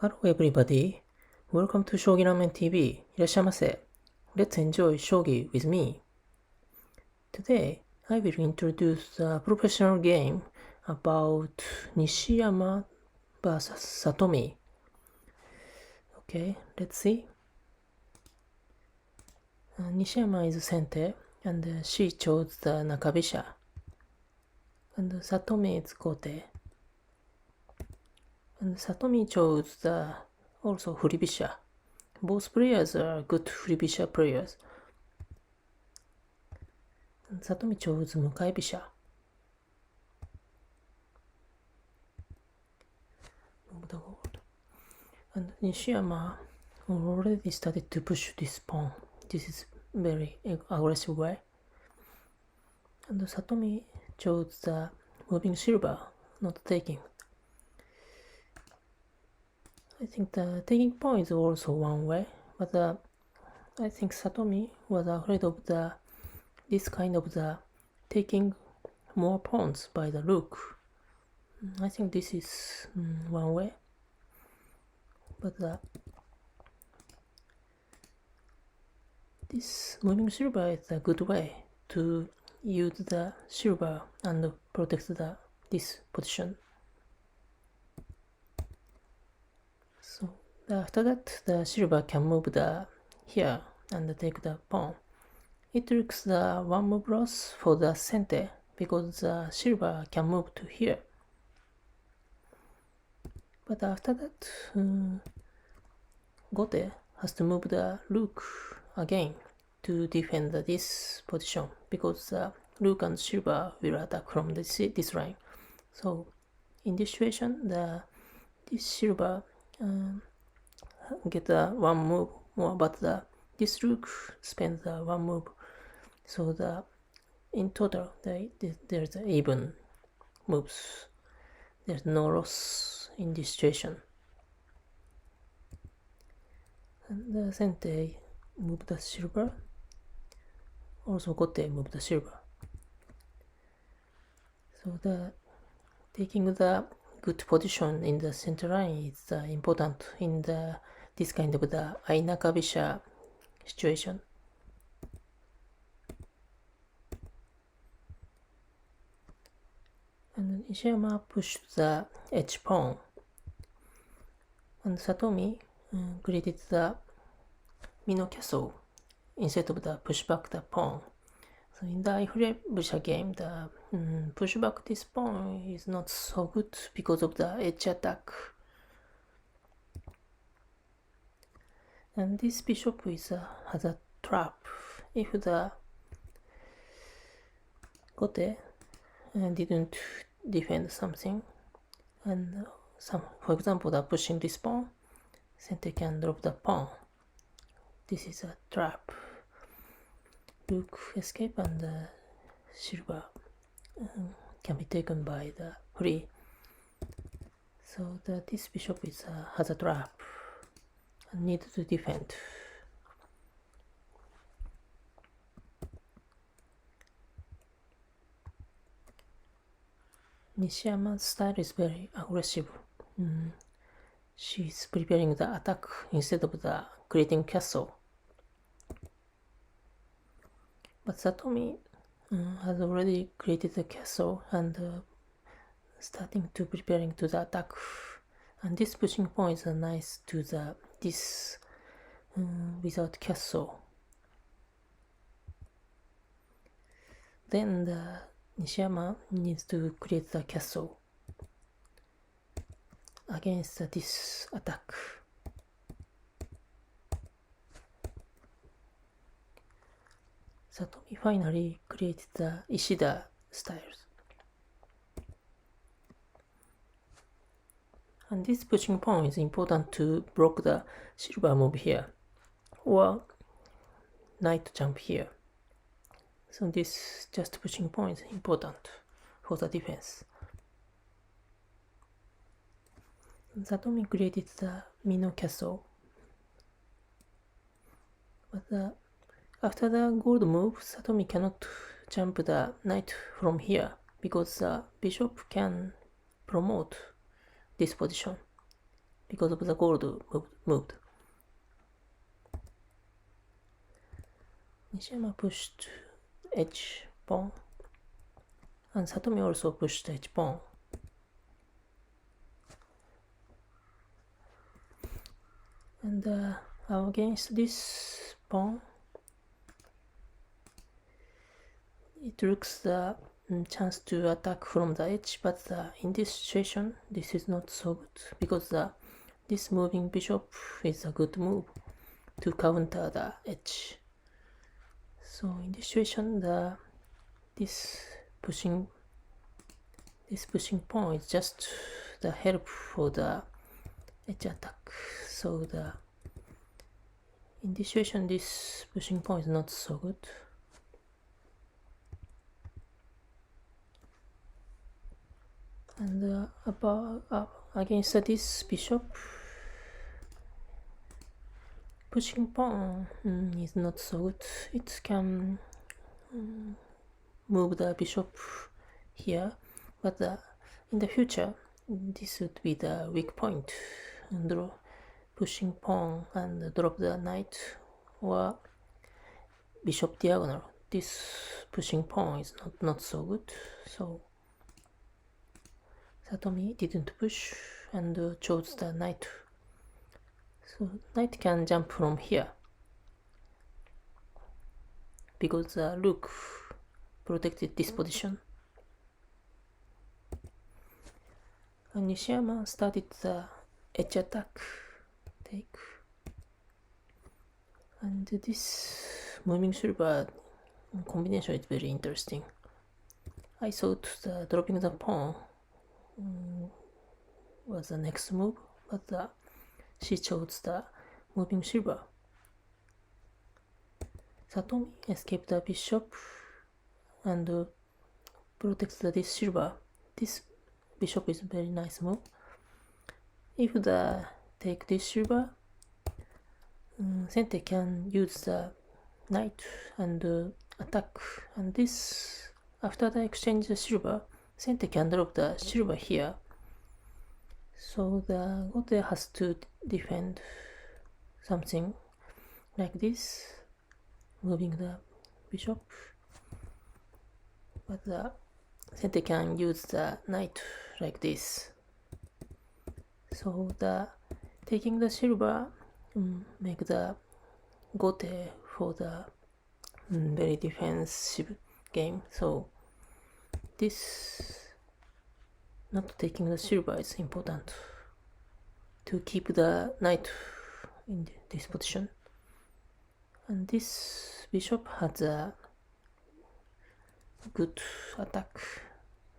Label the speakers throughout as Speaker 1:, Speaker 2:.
Speaker 1: Hello everybody, welcome to Shogi Ramen TV. いらっしゃいませ. Let's enjoy shogi with me. Today, I will introduce a professional game about Nishiyama vs Satomi. Okay, let's see. Nishiyama is center, and she chose the Nakabisha. And Satomi is Gote. And Satomi chose the also Furibisha. Both players are good Furibisha players. And Satomi chose Mukaibisha. And Nishiyama already started to push this pawn. This is very aggressive way. And Satomi chose the moving silver, not taking. I think the taking pawn is also one way, but I think Satomi was afraid of this kind of taking more pawns by the rook. I think this is one way, but this moving silver is a good way to use the silver and protect this position. So after that, the silver can move here and take the pawn. It looks the one move loss for the center because the silver can move to here. But after that, Gote has to move the rook again to defend this position because the rook and silver will attack from this line. So in this situation, this silver get one move more, but this rook spends one move. So in total, there's even moves. There's no loss in this situation. And the center move the silver. Also Gote move the silver. So taking the good position in the center line is important in this kind of the Ai Nakabisha situation. And Nishiyama pushed the edge pawn. And Satomi created the Mino castle instead of the push back the pawn. So in the Ai Furibisha game, the push back this pawn is not so good because of the edge attack. And this bishop has a trap. If the Gote didn't defend something, and for example, the pushing this pawn, center can drop the pawn. This is a trap. Rook escape and the silver can be taken by the free. So this bishop has a trap and needs to defend. Nishiyama's style is very aggressive. She's preparing the attack instead of creating castle. But Satomi has already created the castle and starting to preparing to the attack. And this pushing pawn is nice to this without castle. Then Nishiyama needs to create the castle against this attack. Satomi finally created the Ishida styles. And this pushing pawn is important to block the silver move here, or knight jump here. So this just pushing pawn is important for the defense. And Satomi created the Mino castle. But after the gold move, Satomi cannot jump the knight from here because the bishop can promote this position. because of the gold moved. Nishiyama pushed h pawn, and Satomi also pushed h pawn. And against this pawn, it looks the chance to attack from the edge, but in this situation, this is not so good because this moving bishop is a good move to counter the edge. So in this situation, this pushing pawn is just the help for the edge attack. So in this situation, this pushing pawn is not so good. And against this bishop, pushing pawn is not so good. It can move the bishop here, but in the future, this would be the weak point. Draw pushing pawn and drop the knight or bishop diagonal. This pushing pawn is not so good. So Satomi didn't push and chose the knight. So knight can jump from here because the rook protected this position. And Nishiyama started the edge attack, take. And this moving silver combination is very interesting. I thought dropping the pawn was the next move, but she chose the moving silver. Satomi escaped the bishop and protects this silver. This bishop is very nice move. If take this silver, Sente can use the knight and attack. And this, after the exchange the silver, Sente can drop the silver here. So the Gote has to defend something like this, moving the bishop. But Sente can use the knight like this. So taking the silver make the Gote for the very defensive game. So this not taking the silver is important to keep the knight in this position. And this bishop has a good attack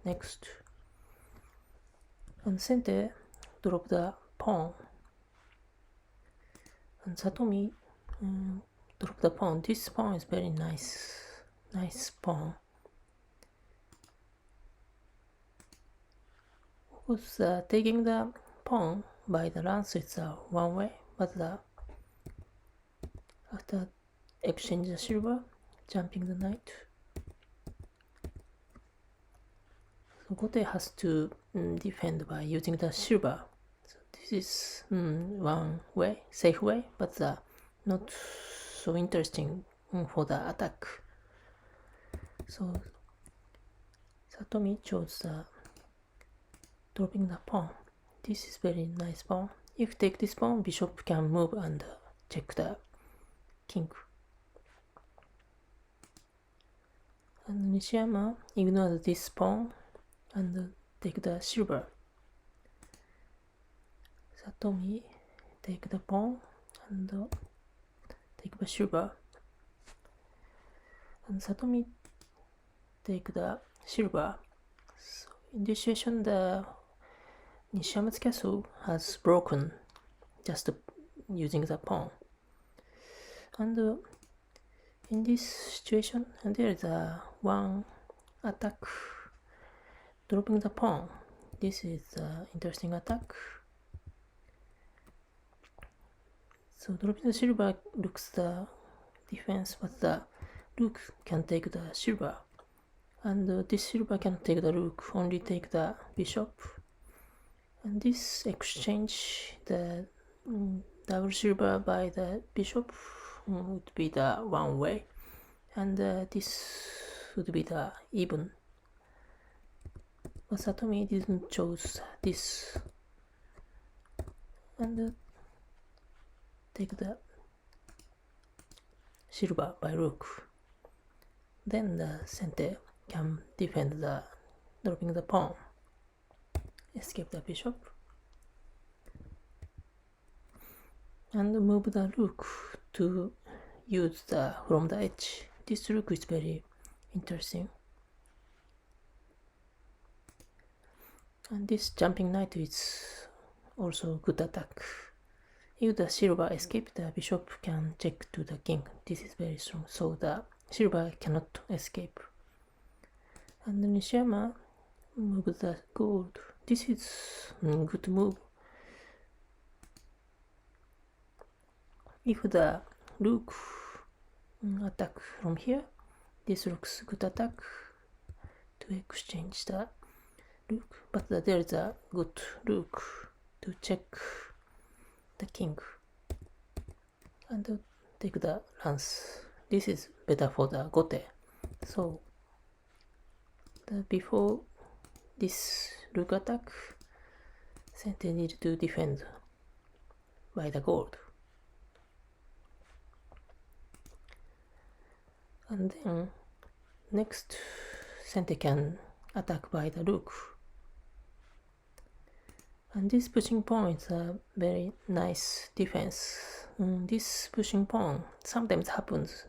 Speaker 1: next. And Sente drop the pawn. And Satomi drop the pawn. This pawn is very nice pawn. Of course, taking the pawn by the lance is one way, but after exchange the silver, jumping the knight, so Gote has to defend by using the silver. So this is one way, safe way, but not so interesting for the attack. So Satomi chose dropping the pawn. This is very nice pawn. If take this pawn, bishop can move and check the king. And Nishiyama ignores this pawn and take the silver. Satomi take the pawn and take the silver. And Satomi take the silver. So in this situation, the Nishiyama's castle has broken just using the pawn. And in this situation, there is one attack, dropping the pawn. This is an interesting attack. So dropping the silver looks the defense, but the rook can take the silver. And this silver can take the rook, only take the bishop. And this exchange, the double silver by the bishop would be the one way, and this would be the even. But Satomi didn't choose this, and take the silver by rook. Then the center can defend the dropping the pawn, escape the bishop, and move the rook to use the from the edge. This rook is very interesting. And this jumping knight is also good attack. If the silver escape, the bishop can check to the king. This is very strong, so the silver cannot escape. And Nishiyama move the gold. This is good move. If the rook attack from here, this looks good attack to exchange the rook, but there is a good rook to check the king and take the lance. This is better for the gote. So before this rook attack, center need to defend by the gold. And then next, center can attack by the rook. And this pushing pawn is a very nice defense. This pushing pawn sometimes happens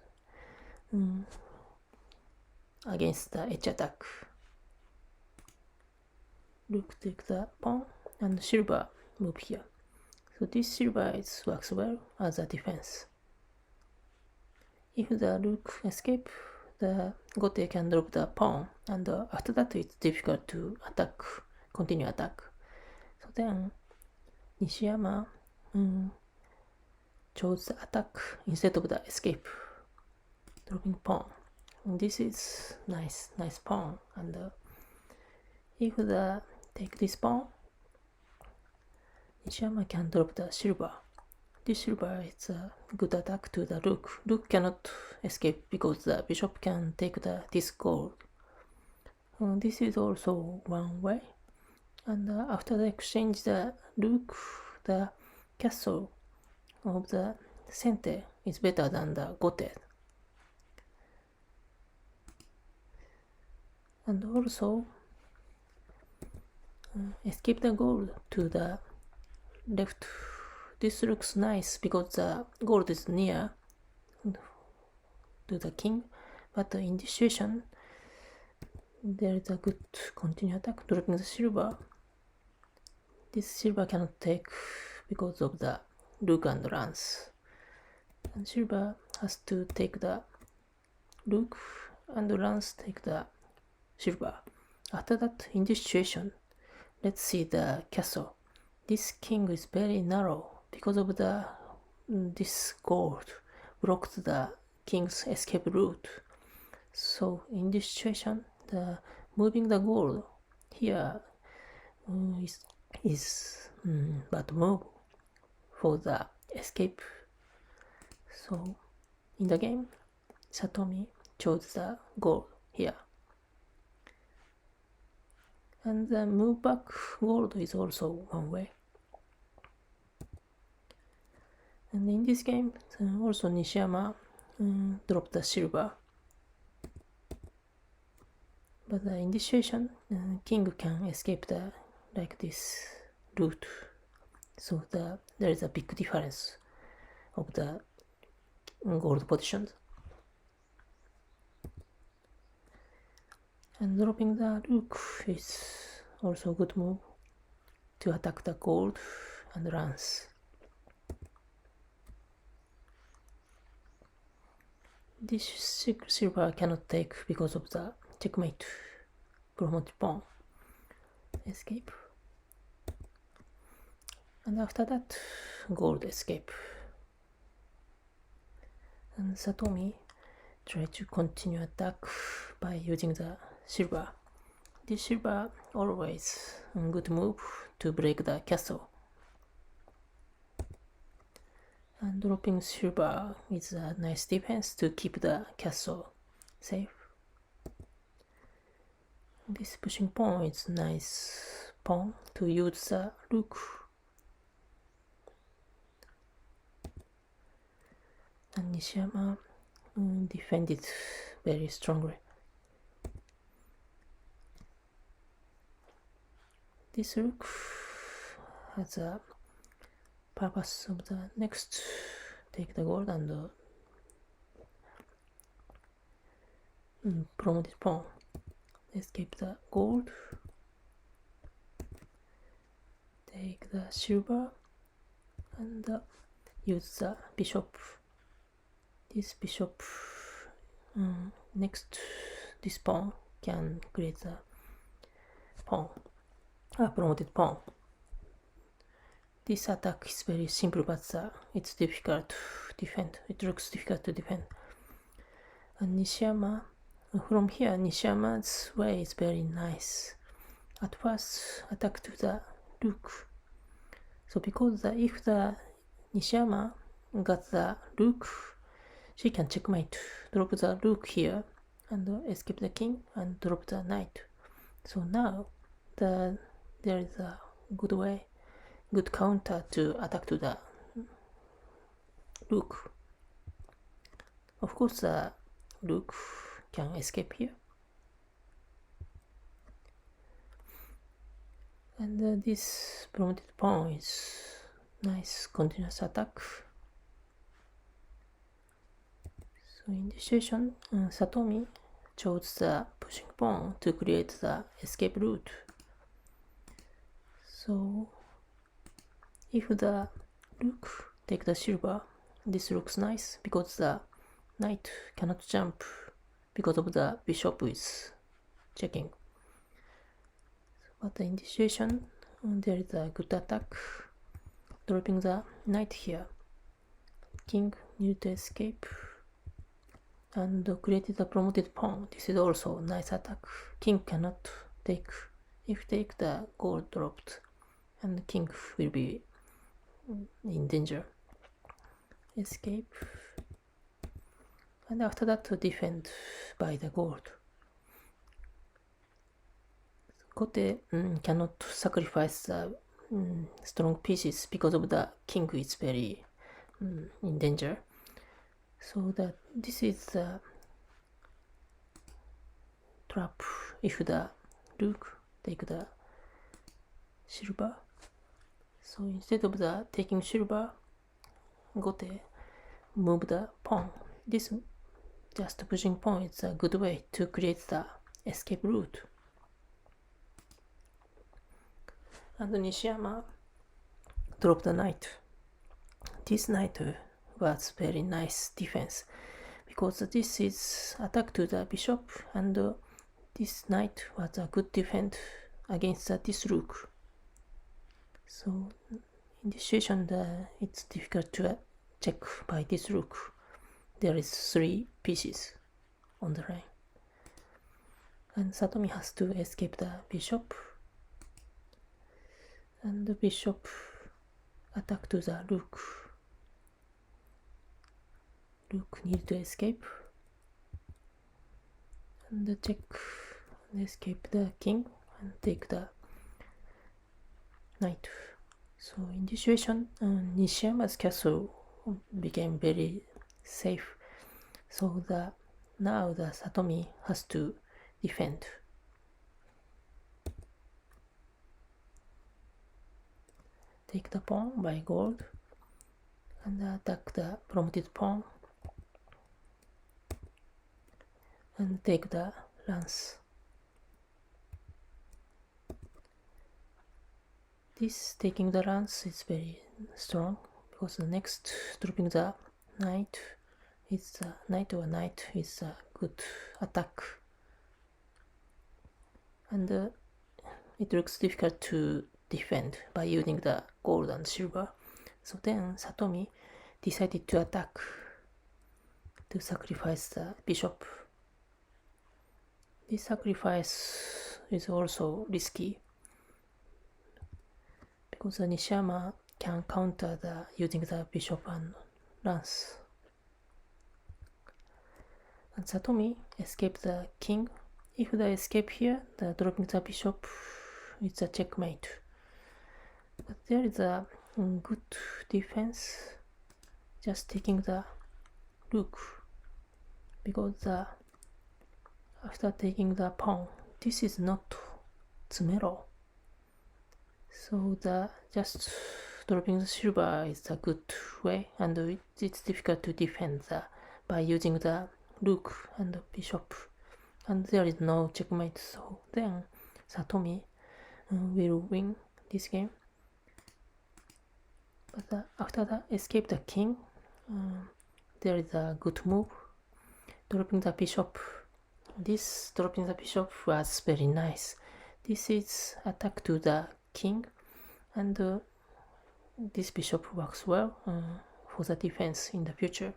Speaker 1: against the edge attack. Rook take the pawn and silver move here. So this silver works well as a defense. If the rook escape, the gote can drop the pawn, and after that it's difficult to attack, continue attack. So then Nishiyama chose the attack instead of the escape, dropping pawn. And this is nice pawn. And if the take this pawn, Nishiyama can drop the silver. This silver is a good attack to the rook. Rook cannot escape because the bishop can take this gold. This is also one way. And after the exchange, the rook, the castle of the center is better than the gote. And also escape the gold to the left. This looks nice because the gold is near to the king, but in this situation there is a good continue attack, dropping the silver. This silver cannot take because of the rook and lance, and silver has to take the rook and lance take the silver. After that, in this situation, let's see the castle. This king is very narrow because of the this gold blocked the king's escape route. So in this situation, the moving the gold here is bad move for the escape. So in the game, Satomi chose the gold here. And the move back gold is also one way. And in this game, also Nishiyama dropped the silver. But in this situation, king can escape the like this route. So there is a big difference of the gold positions. And dropping the rook is also a good move to attack the gold and lance. This silver cannot take because of the checkmate, promoted pawn, escape. And after that, gold escape. And Satomi try to continue attack by using the silver. this silver always a good move to break the castle. And dropping silver is a nice defense to keep the castle safe. This pushing pawn is nice pawn to use the rook. And Nishiyama defended very strongly. This rook has a purpose of the next take the gold and promoted pawn. Escape the gold. Take the silver and use the bishop. This bishop next this pawn can create a pawn, a promoted pawn. This attack is very simple, but it's difficult to defend. It looks difficult to defend. And Nishiyama, from here, Nishiyama's way is very nice. At first, attack to the rook. So because if the Nishiyama got the rook, she can checkmate, drop the rook here, and escape the king, and drop the knight. So now, there is a good way, good counter to attack to the rook. Of course, the rook can escape here. And this promoted pawn is nice continuous attack. So in this situation, Satomi chose the pushing pawn to create the escape route. So if the rook take the silver, this looks nice because the knight cannot jump because of the bishop is checking. But in this situation, there is a good attack, dropping the knight here. King need to escape and created a promoted pawn. This is also nice attack. King cannot take. If take the gold dropped, and king will be in danger. Escape. And after that to defend by the gold. Gote cannot sacrifice the strong pieces because of the king is very in danger. So that this is the trap if the rook take the silver. So instead of the taking silver, Gote move the pawn. This just pushing pawn is a good way to create the escape route. And Nishiyama dropped the knight. This knight was very nice defense because this is attack to the bishop, and this knight was a good defense against this rook. So in this situation, it's difficult to check by this rook. There is 3 pieces on the line, and Satomi has to escape the bishop, and the bishop attack to the rook. Rook need to escape, and check and escape the king and take the knight. So in this situation, Nishiyama's castle became very safe. So now the Satomi has to defend. Take the pawn by gold and attack the promoted pawn and take the lance. This taking the lance is very strong because the next dropping the knight is knight is a good attack, and it looks difficult to defend by using the gold and silver. So then Satomi decided to attack to sacrifice the bishop. This sacrifice is also risky because the Nishiyama can counter using the bishop and lance. And Satomi escape the king. If the escape here, the dropping the bishop is a checkmate. But there is a good defense, just taking the rook, because after taking the pawn, this is not tsumero. So just dropping the silver is a good way, and it's difficult to defend by using the rook and bishop, and there is no checkmate. So then Satomi will win this game. But after the escape the king, there is a good move, dropping the bishop. This dropping the bishop was very nice. This is attack to the king, and this bishop works well for the defense in the future.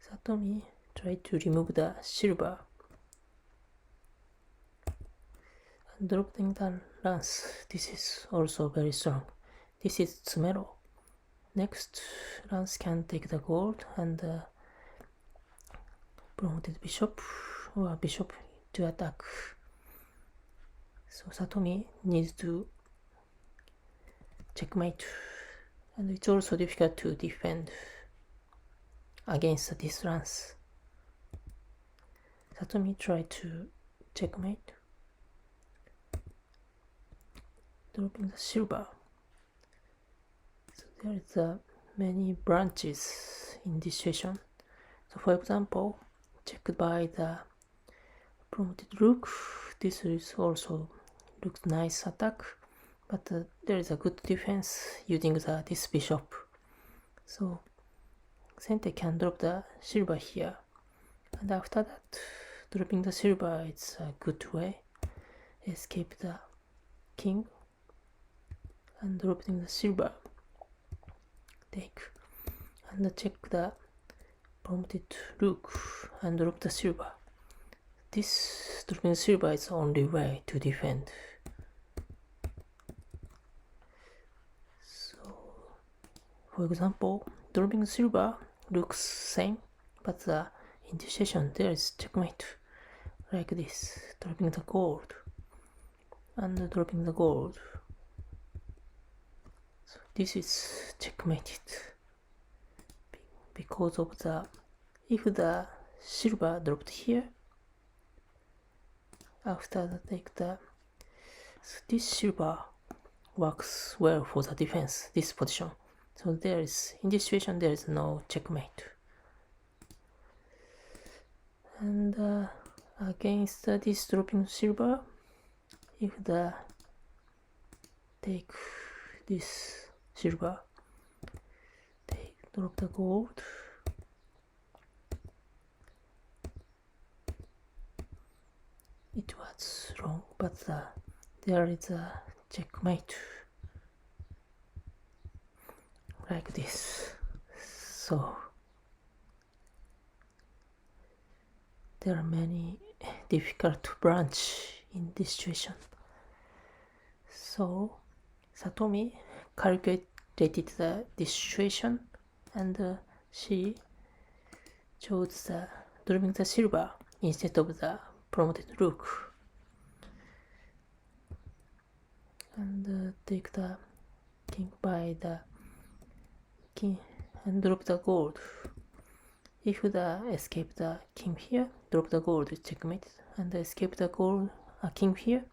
Speaker 1: Satomi tried to remove the silver and dropping the lance. This is also very strong. This is tsumero. Next, lance can take the gold and promoted bishop or bishop to attack. So Satomi needs to checkmate, and it's also difficult to defend against this lance. Satomi tried to checkmate, dropping the silver. So there is many branches in this situation. So for example, checked by the promoted rook, this is also looks nice attack, but there is a good defense using this bishop. So Sente can drop the silver here, and after that dropping the silver is a good way. Escape the king and dropping the silver, take, and check the promoted rook and drop the silver. This dropping silver is the only way to defend. So, for example, dropping silver looks same, but in this session there is checkmate, like this, dropping the gold and dropping the gold. So this is checkmated because of if the silver dropped here, after the take this silver works well for the defense, this position. So there is, in this situation, there is no checkmate. And against this dropping silver, if take this silver, drop the gold, it was wrong, but there is a checkmate, like this. So there are many difficult branch in this situation. So Satomi calculated this situation, and she chose dropping the silver instead of the promoted rook, and take the king by the king and drop the gold. If the escape the king here, drop the gold, checkmate, and escape the gold king here,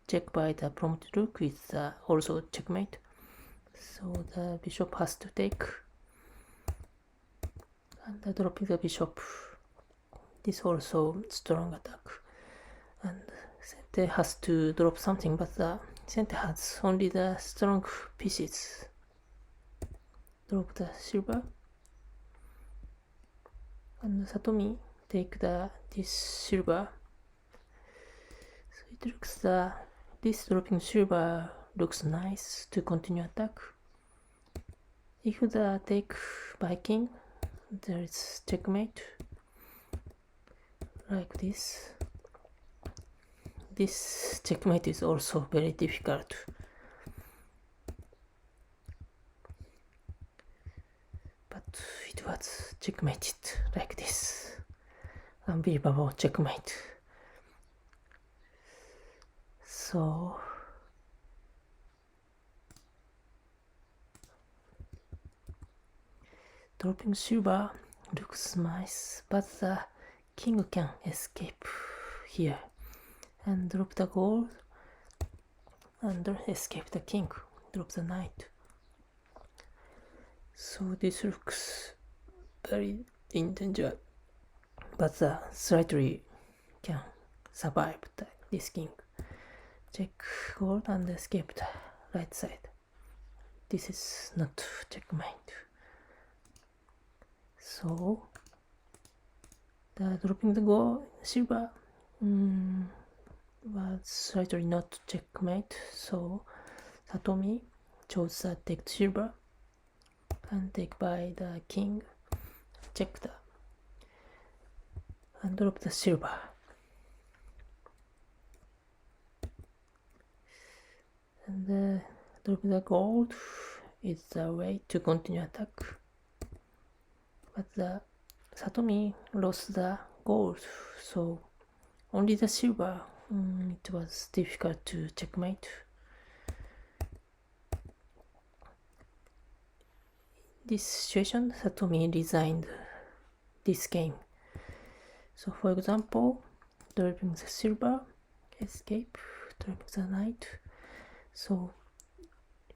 Speaker 1: check by the promoted rook is also checkmate. So the bishop has to take, and dropping the bishop, this also strong attack, and Sente has to drop something, but Sente has only the strong pieces. Drop the silver, and Satomi take this silver. So it looks this dropping silver looks nice to continue attack. If the take by king, there is checkmate, like this. this checkmate is also very difficult. But it was checkmated like this. Unbelievable checkmate. So dropping silver looks nice, but the king can escape here and drop the gold and escape the king, drop the knight. So this looks very in danger, but the slightly can survive this king. Check gold and escape the right side. This is not checkmate. So the dropping the gold silver was slightly not checkmate. So Satomi chose the take silver and take by the king. Check the and drop the silver. And drop the gold is the way to continue attack. But the Satomi lost the gold, so only the silver. It was difficult to checkmate. This situation, Satomi resigned this game. So for example, dropping the silver, escape, dropping the knight. So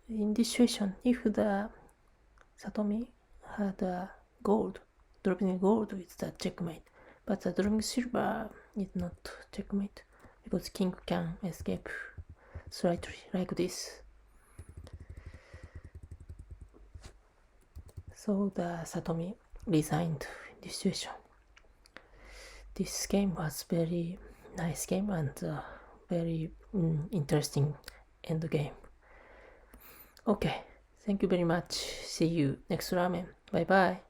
Speaker 1: in this situation, if the Satomi had a gold, dropping gold is the checkmate, but the dropping silver is not checkmate because king can escape slightly like this. So the Satomi resigned this situation. This game was very nice game and very interesting end game. Okay, thank you very much. See you next ramen. Bye bye.